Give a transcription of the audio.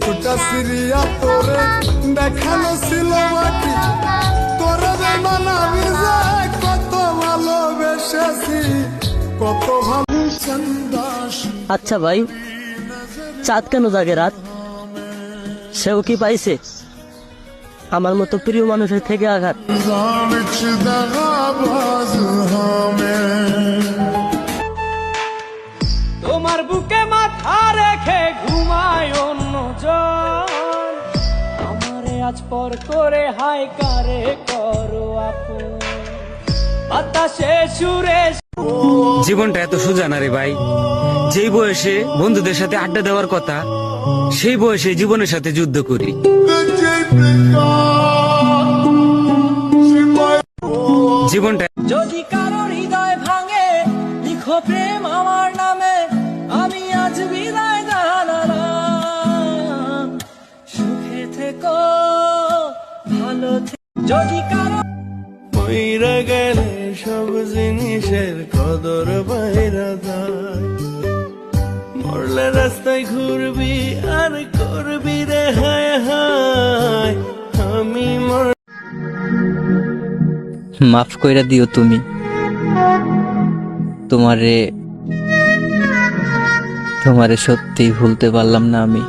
বুকটা সিরিয়া তোরে দেখানো ছিল বাকি তোরে বেমান আমি যে কত ভালোবেসেছি কত ভালো চন্দাস। আচ্ছা ভাই, চাঁদ কেন জাগে রাত? সেও কি পাইছে আমার মতো প্রিয় মানুষের থেকে আঘাত? তোমার বুকে মাথা রেখে ঘুমায় অন্যজন, আমারে আজ পর করে হাই কারে করো আপন, বাতাসে সুরে। জীবনটা এত সোজা না রে ভাই। যেই বয়সে বন্ধুদের সাথে আড্ডা দেওয়ার কথা, সেই বয়সে জীবনের সাথে যুদ্ধ করি। জীবনটা যদি কারো হৃদয় ভাঙে লিখো প্রেম আমার নামে, আমি আজ বিদায় জানালাম, সুখে থেকো ভালো যদি কারো মইরা গেলে সব জিনিসের কদর বাইরা যায়, মরলে রাস্তায় ঘুরবি আর করবি রে হায় হায়। আমি মাফ কইরা দিও তুমি, তোমারে সত্যিই ভুলতে পারলাম না আমি।